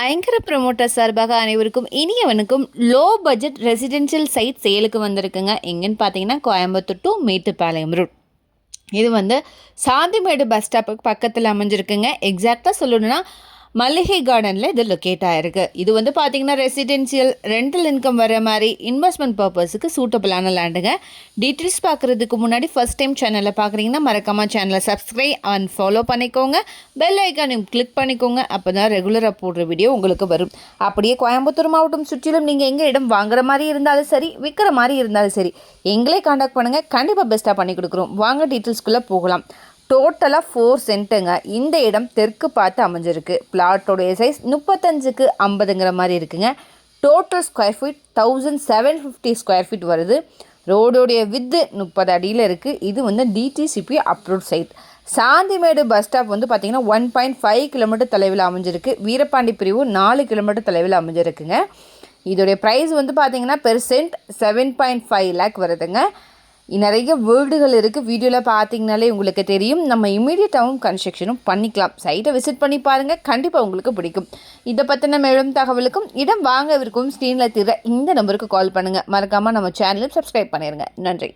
ஐங்கர promoter சார்பாக அனைவருக்கும் இனியவனுக்கும் low budget residential side சேலுக்கு வந்திருக்குங்க. எங்கன்னு பார்த்தீங்கன்னா கோயம்புத்தூர் டு மேட்டுப்பாளையம் ரோட். இது சாந்திமேடு பஸ் ஸ்டாப்புக்கு பக்கத்தில் அமைஞ்சிருக்குங்க. எக்ஸாக்டாக சொல்லணுன்னா மல்லிகை கார்டனில் இது லொக்கேட் ஆகிருக்கு. இது பார்த்தீங்கன்னா ரெசிடென்ஷியல் ரெண்டல் இன்கம் வர மாதிரி இன்வெஸ்ட்மெண்ட் பர்பஸுக்கு சூட்டபிளான லேண்டுங்க. டீட்டெயில்ஸ் பார்க்குறதுக்கு முன்னாடி ஃபஸ்ட் டைம் சேனலில் பார்க்குறீங்கன்னா மறக்காமல் சேனலை சப்ஸ்கிரைப் அண்ட் ஃபாலோ பண்ணிக்கோங்க. பெல் ஐக்கானையும் கிளிக் பண்ணிக்கோங்க. அப்போ தான் ரெகுலராக போடுற வீடியோ உங்களுக்கு வரும். அப்படியே கோயம்புத்தூர் மாவட்டம் சுற்றிலும் நீங்கள் எங்கே இடம் வாங்குற மாதிரி இருந்தாலும் சரி, விற்கிற மாதிரி இருந்தாலும் சரி, எங்களே காண்டாக்ட் பண்ணுங்கள். கண்டிப்பாக பெஸ்ட்டாக பண்ணி கொடுக்குறோம். வாங்க டீட்டெயில்ஸ்குள்ளே போகலாம். டோட்டலாக 4 சென்ட்டுங்க. இந்த இடம் தெற்கு பார்த்து அமைஞ்சிருக்கு. பிளாட்டோடைய சைஸ் 35க்கு 50ங்கிற மாதிரி இருக்குங்க. Total square feet 1750 square feet வருது. ரோடோடைய வித்து 30 அடியில் இருக்குது. இது DTCP approve site. Shanthimedu bus stop பார்த்திங்கன்னா 1.5 கிலோமீட்டர் தொலைவில் அமைஞ்சிருக்கு. வீரபாண்டி பிரிவு 4 கிலோமீட்டர் தொலைவில் அமைஞ்சிருக்குங்க. இதோடைய ப்ரைஸ் பார்த்திங்கன்னா பெர் சென்ட் 7.5 லேக் வருதுங்க. நிறைய வீடுகள் இருக்குது. வீடியோவில் பார்த்தீங்கனாலே உங்களுக்கு தெரியும். நம்ம இமீடியட்டாகவும் கன்ஸ்ட்ரக்ஷனும் பண்ணிக்கலாம். சைட்டை விசிட் பண்ணி பாருங்கள், கண்டிப்பாக உங்களுக்கு பிடிக்கும். இதை பற்றின மேலும் தகவலுக்கும் இடம் வாங்கவிருக்கும் ஸ்க்ரீனில் தீர இந்த நம்பருக்கு கால் பண்ணுங்கள். மறக்காமல் நம்ம சேனலும் சப்ஸ்கிரைப் பண்ணிடுங்க. நன்றி.